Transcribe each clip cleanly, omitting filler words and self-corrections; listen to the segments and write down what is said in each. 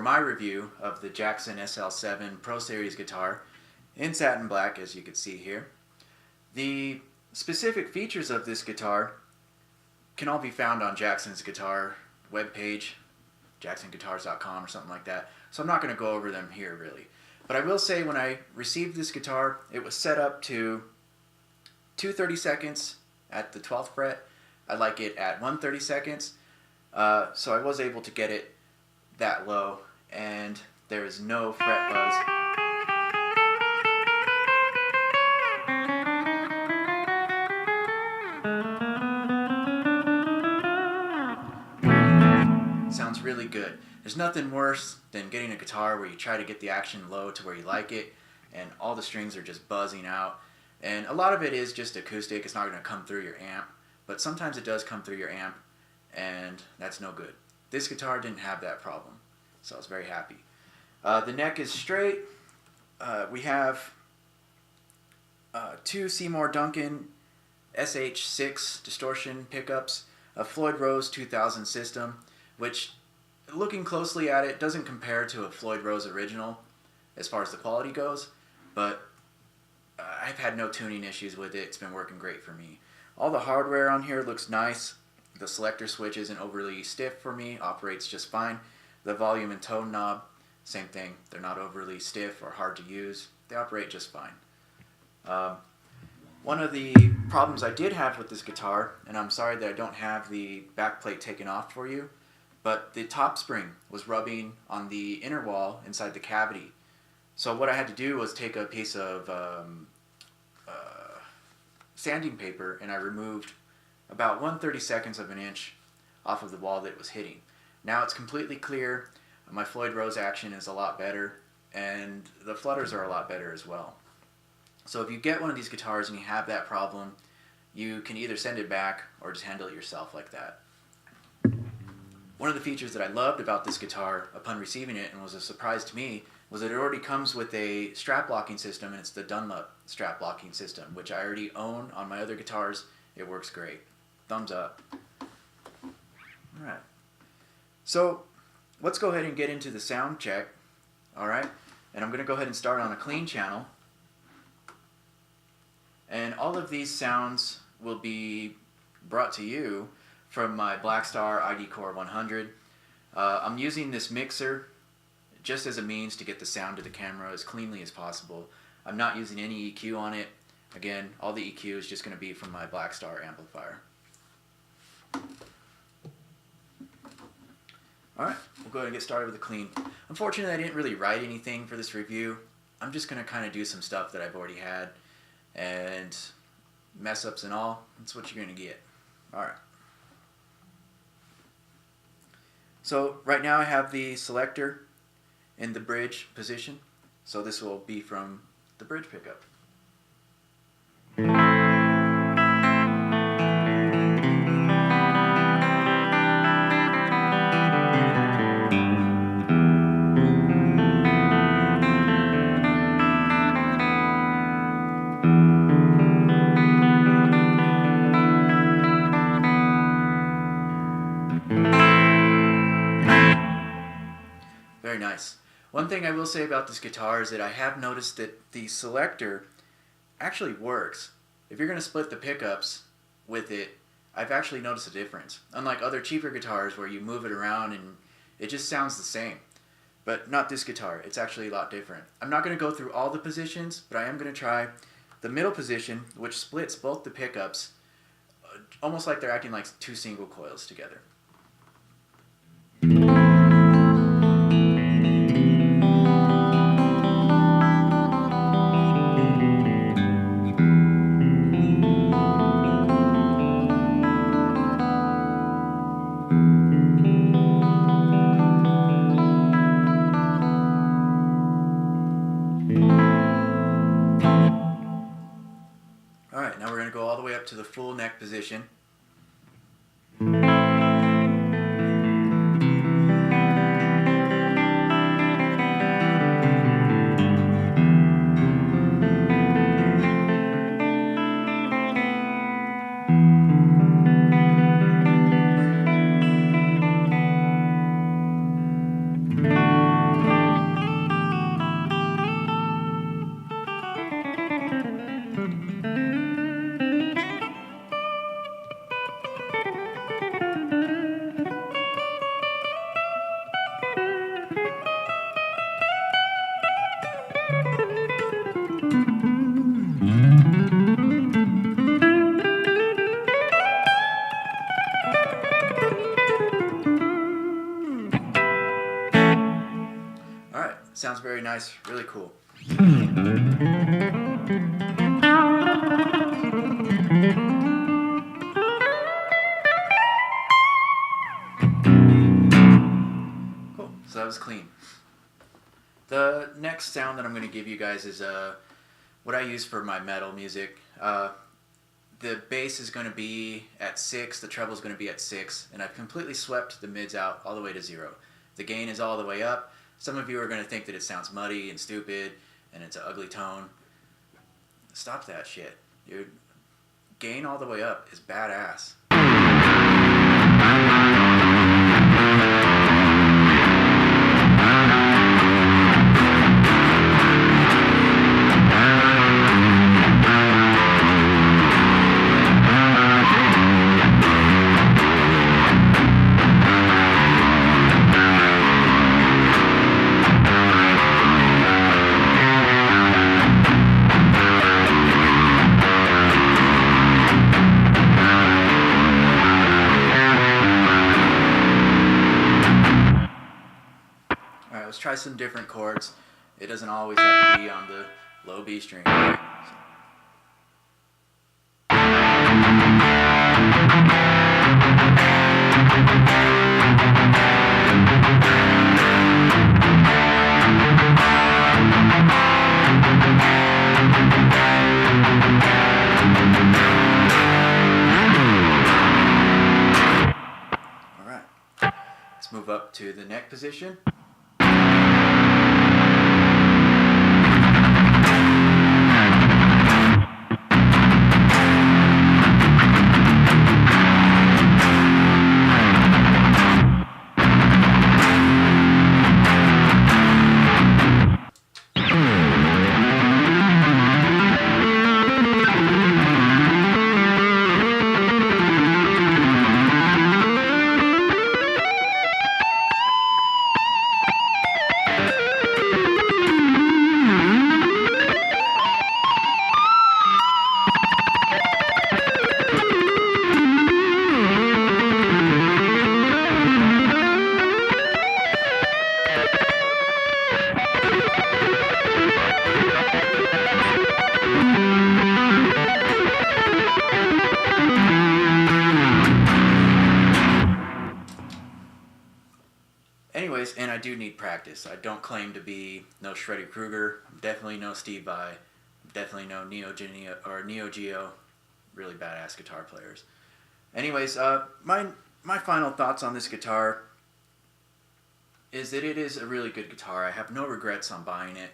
my review of the Jackson SL7 Pro Series guitar in satin black, as you can see here. The specific features of this guitar can all be found on Jackson's guitar webpage, jacksonguitars.com or something like that, so I'm not going to go over them here really. But I will say when I received this guitar, it was set up to 230 seconds at the 12th fret. I like it at 130 seconds, so I was able to get it that low, and there is no fret buzz. Sounds really good. There's nothing worse than getting a guitar where you try to get the action low to where you like it, and all the strings are just buzzing out. And a lot of it is just acoustic. It's not going to come through your amp, but sometimes it does come through your amp, and that's no good. This guitar didn't have that problem, so I was very happy. The neck is straight. We have two Seymour Duncan SH6 distortion pickups, a Floyd Rose 2000 system, which, looking closely at it, doesn't compare to a Floyd Rose original as far as the quality goes, but I've had no tuning issues with it. It's been working great for me. All the hardware on here looks nice. The selector switch isn't overly stiff for me, operates just fine. The volume and tone knob, same thing. They're not overly stiff or hard to use. They operate just fine. One of the problems I did have with this guitar, and I'm sorry that I don't have the backplate taken off for you, but the top spring was rubbing on the inner wall inside the cavity. So what I had to do was take a piece of sanding paper, and I removed about 1/32 of an inch off of the wall that it was hitting. Now it's completely clear. My Floyd Rose action is a lot better, and the flutters are a lot better as well. So if you get one of these guitars and you have that problem, you can either send it back or just handle it yourself like that. One of the features that I loved about this guitar upon receiving it, and was a surprise to me, was that it already comes with a strap locking system, and it's the Dunlop strap locking system, which I already own on my other guitars. It works great. Thumbs up. Alright. So let's go ahead and get into the sound check. Alright. And I'm going to go ahead and start on a clean channel. And all of these sounds will be brought to you from my Blackstar ID Core 100. I'm using this mixer just as a means to get the sound to the camera as cleanly as possible. I'm not using any EQ on it. Again, all the EQ is just going to be from my Blackstar amplifier. Alright, we'll go ahead and get started with the clean. Unfortunately, I didn't really write anything for this review. I'm just going to kind of do some stuff that I've already had, and mess ups and all, that's what you're going to get. Alright. So right now I have the selector in the bridge position, so this will be from the bridge pickup. Very nice. One thing I will say about this guitar is that I have noticed that the selector actually works. If you're going to split the pickups with it, I've actually noticed a difference. Unlike other cheaper guitars where you move it around and it just sounds the same. But not this guitar. It's actually a lot different. I'm not going to go through all the positions, but I am going to try the middle position, which splits both the pickups, almost like they're acting like two single coils together. Alright, now we're going to go all the way up to the full neck position. Alright, sounds very nice, really cool. Cool, so that was clean. The next sound that I'm going to give you guys is what I use for my metal music. The bass is going to be at 6, the treble is going to be at 6, and I've completely swept the mids out all the way to 0. The gain is all the way up. Some of you are going to think that it sounds muddy and stupid and it's an ugly tone. Stop that shit, dude. Gain all the way up is badass. Alright, let's try some different chords. It doesn't always have to be on the low B string. Right? Alright, let's move up to the neck position. Anyways, and I do need practice. I don't claim to be no Shreddy Krueger. I'm definitely no Steve Vai. I'm definitely no Neo Geo. Really badass guitar players. Anyways, my final thoughts on this guitar is that it is a really good guitar. I have no regrets on buying it.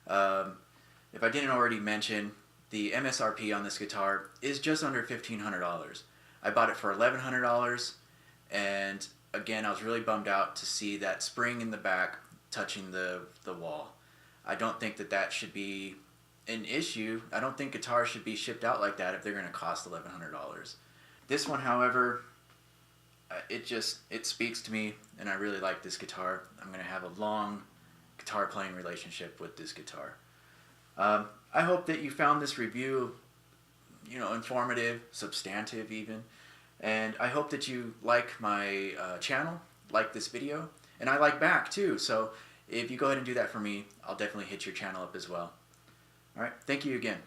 If I didn't already mention, the MSRP on this guitar is just under $1,500. I bought it for $1,100, and again, I was really bummed out to see that spring in the back touching the wall. I don't think that that should be an issue. I don't think guitars should be shipped out like that if they're going to cost $1,100. This one, however, it speaks to me, and I really like this guitar. I'm going to have a long guitar playing relationship with this guitar. I hope that you found this review, informative, substantive even. And I hope that you like my channel, like this video, and I like back too. So if you go ahead and do that for me, I'll definitely hit your channel up as well. Alright, thank you again.